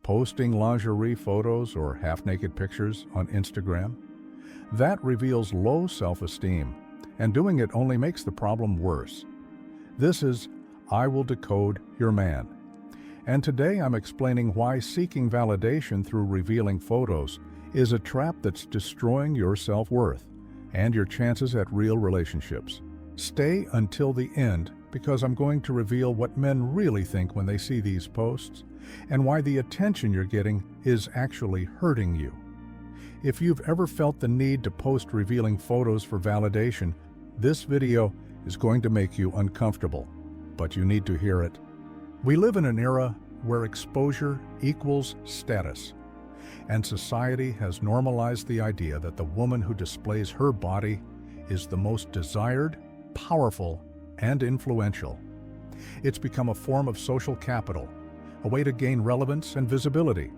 Posting lingerie photos or half-naked pictures on Instagram? That reveals low self-esteem, and doing it only makes the problem worse. This is I Will Decode Your Man. And today I'm explaining why seeking validation through revealing photos is a trap that's destroying your self-worth and your chances at real relationships. Stay until the end because I'm going to reveal what men really think when they see these posts and why the attention you're getting is actually hurting you. If you've ever felt the need to post revealing photos for validation, this video is going to make you uncomfortable, but you need to hear it. We live in an era where exposure equals status, and society has normalized the idea that the woman who displays her body is the most desired, powerful, and influential. It's become a form of social capital, a way to gain relevance and visibility.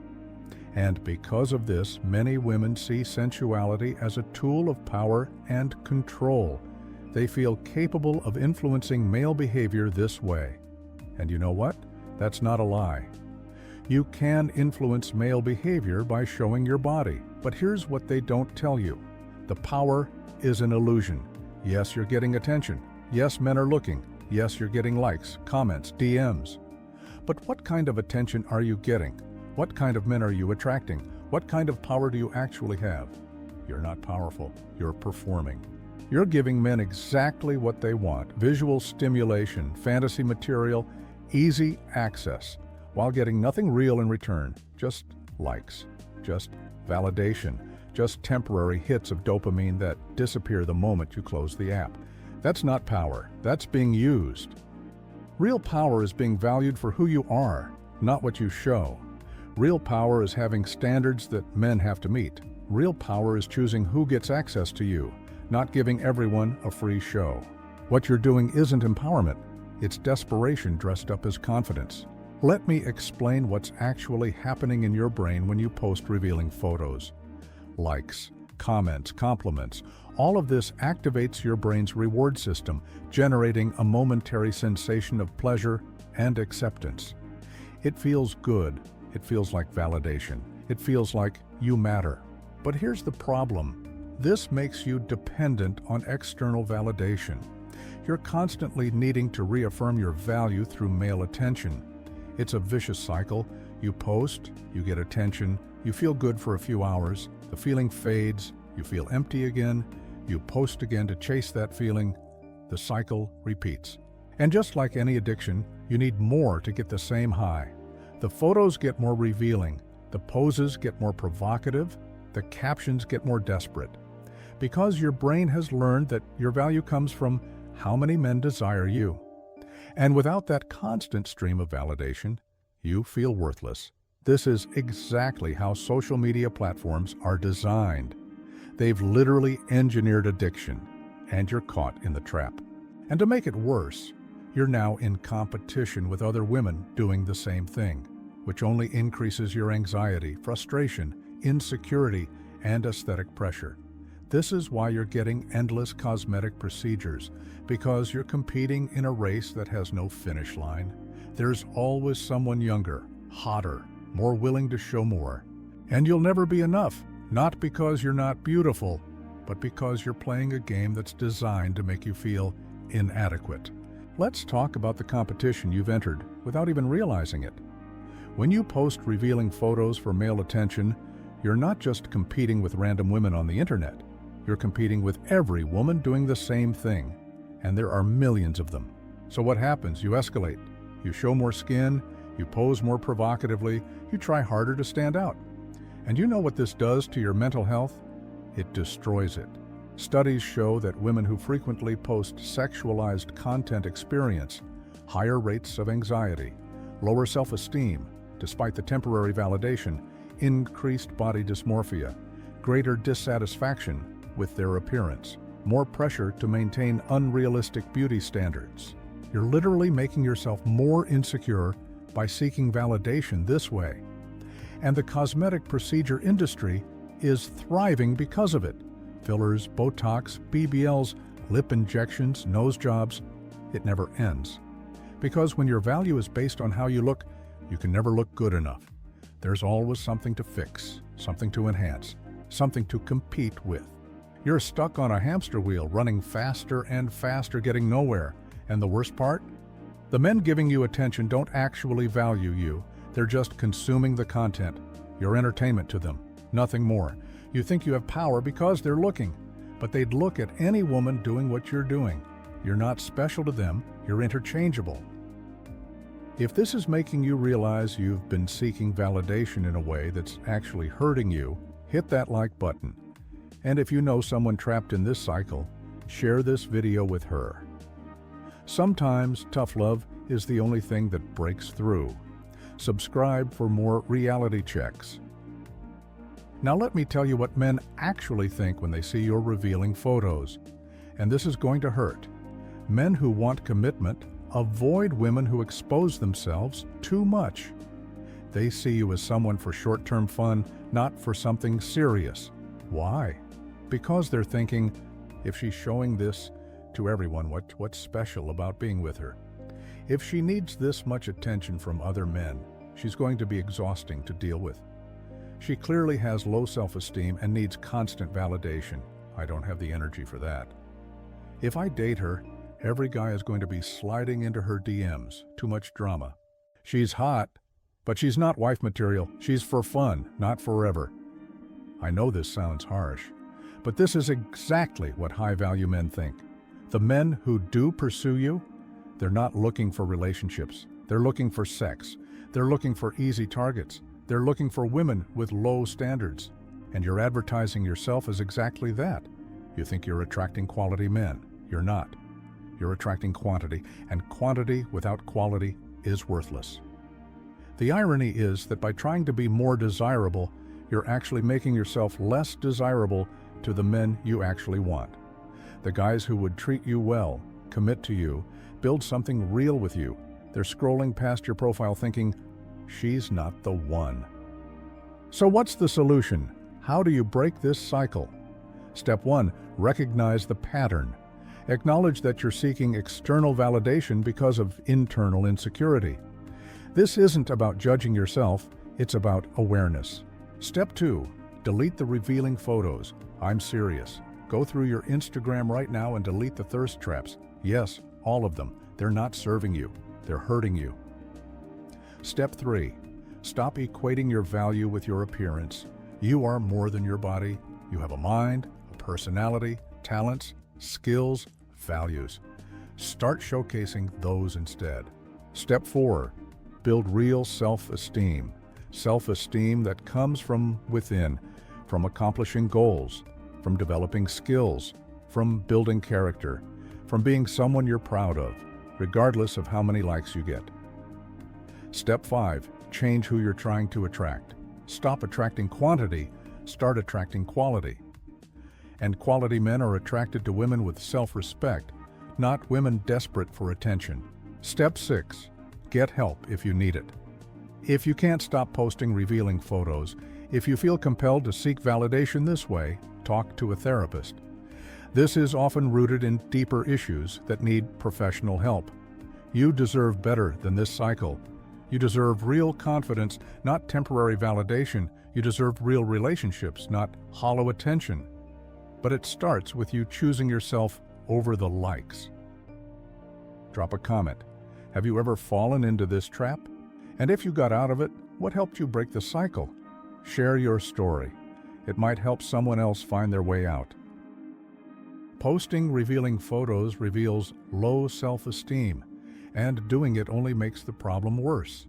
And because of this, many women see sensuality as a tool of power and control. They feel capable of influencing male behavior this way. And you know what? That's not a lie. You can influence male behavior by showing your body, but here's what they don't tell you. The power is an illusion. Yes, you're getting attention. Yes, men are looking. Yes, you're getting likes, comments, DMs. But what kind of attention are you getting? What kind of men are you attracting? What kind of power do you actually have? You're not powerful. You're performing. You're giving men exactly what they want: visual stimulation, fantasy material, easy access, while getting nothing real in return. Just likes, just validation, just temporary hits of dopamine that disappear the moment you close the app. That's not power. That's being used. Real power is being valued for who you are, not what you show. Real power is having standards that men have to meet. Real power is choosing who gets access to you, not giving everyone a free show. What you're doing isn't empowerment. It's desperation dressed up as confidence. Let me explain what's actually happening in your brain when you post revealing photos. Likes, comments, compliments, all of this activates your brain's reward system, generating a momentary sensation of pleasure and acceptance. It feels good. It feels like validation. It feels like you matter. But here's the problem. This makes you dependent on external validation. You're constantly needing to reaffirm your value through male attention. It's a vicious cycle. You post, you get attention, you feel good for a few hours, the feeling fades, you feel empty again, you post again to chase that feeling. The cycle repeats. And just like any addiction, you need more to get the same high. The photos get more revealing, the poses get more provocative, the captions get more desperate. Because your brain has learned that your value comes from how many men desire you. And without that constant stream of validation, you feel worthless. This is exactly how social media platforms are designed. They've literally engineered addiction, and you're caught in the trap. And to make it worse, you're now in competition with other women doing the same thing, which only increases your anxiety, frustration, insecurity, and aesthetic pressure. This is why you're getting endless cosmetic procedures, because you're competing in a race that has no finish line. There's always someone younger, hotter, more willing to show more. And you'll never be enough, not because you're not beautiful, but because you're playing a game that's designed to make you feel inadequate. Let's talk about the competition you've entered without even realizing it. When you post revealing photos for male attention, you're not just competing with random women on the internet. You're competing with every woman doing the same thing, and there are millions of them. So what happens? You escalate. You show more skin, you pose more provocatively, you try harder to stand out. And you know what this does to your mental health? It destroys it. Studies show that women who frequently post sexualized content experience higher rates of anxiety, lower self-esteem, despite the temporary validation, increased body dysmorphia, greater dissatisfaction with their appearance, more pressure to maintain unrealistic beauty standards. You're literally making yourself more insecure by seeking validation this way. And the cosmetic procedure industry is thriving because of it. Fillers, Botox, BBLs, lip injections, nose jobs, it never ends. Because when your value is based on how you look, you can never look good enough. There's always something to fix, something to enhance, something to compete with. You're stuck on a hamster wheel, running faster and faster, getting nowhere. And the worst part? The men giving you attention don't actually value you. They're just consuming the content. You're entertainment to them, nothing more. You think you have power because they're looking, but they'd look at any woman doing what you're doing. You're not special to them, you're interchangeable. If this is making you realize you've been seeking validation in a way that's actually hurting you, hit that like button. And if you know someone trapped in this cycle, share this video with her. Sometimes tough love is the only thing that breaks through. Subscribe for more reality checks. Now let me tell you what men actually think when they see your revealing photos. And this is going to hurt. Men who want commitment avoid women who expose themselves too much. They see you as someone for short-term fun, not for something serious. Why? Because they're thinking, if she's showing this to everyone, what's special about being with her? If she needs this much attention from other men, she's going to be exhausting to deal with. She clearly has low self-esteem and needs constant validation. I don't have the energy for that. If I date her, every guy is going to be sliding into her DMs. Too much drama. She's hot, but she's not wife material. She's for fun, not forever. I know this sounds harsh, but this is exactly what high-value men think. The men who do pursue you, they're not looking for relationships. They're looking for sex. They're looking for easy targets. They're looking for women with low standards. And you're advertising yourself as exactly that. You think you're attracting quality men. You're not. You're attracting quantity, and quantity without quality is worthless. The irony is that by trying to be more desirable, you're actually making yourself less desirable to the men you actually want. The guys who would treat you well, commit to you, build something real with you, they're scrolling past your profile thinking, she's not the one. So what's the solution? How do you break this cycle? Step 1, recognize the pattern. Acknowledge that you're seeking external validation because of internal insecurity. This isn't about judging yourself, it's about awareness. Step 2, delete the revealing photos. I'm serious. Go through your Instagram right now and delete the thirst traps. Yes, all of them. They're not serving you. They're hurting you. Step 3, stop equating your value with your appearance. You are more than your body. You have a mind, a personality, talents, skills, values. Start showcasing those instead. Step 4, build real self-esteem. Self-esteem that comes from within, from accomplishing goals, from developing skills, from building character, from being someone you're proud of, regardless of how many likes you get. Step 5, change who you're trying to attract. Stop attracting quantity, start attracting quality. And quality men are attracted to women with self-respect, not women desperate for attention. Step 6, get help if you need it. If you can't stop posting revealing photos, if you feel compelled to seek validation this way, talk to a therapist. This is often rooted in deeper issues that need professional help. You deserve better than this cycle. You deserve real confidence, not temporary validation. You deserve real relationships, not hollow attention. But it starts with you choosing yourself over the likes. Drop a comment. Have you ever fallen into this trap? And if you got out of it, what helped you break the cycle? Share your story. It might help someone else find their way out. Posting revealing photos reveals low self-esteem, and doing it only makes the problem worse.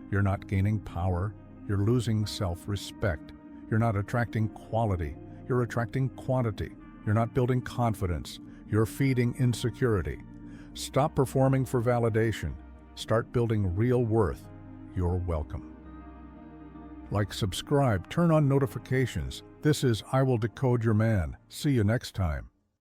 You're not gaining power, you're losing self-respect. You're not attracting quality, you're attracting quantity. You're not building confidence, you're feeding insecurity. Stop performing for validation. Start building real worth. You're welcome. Like, subscribe, turn on notifications. This is I Will Decode Your Man. See you next time.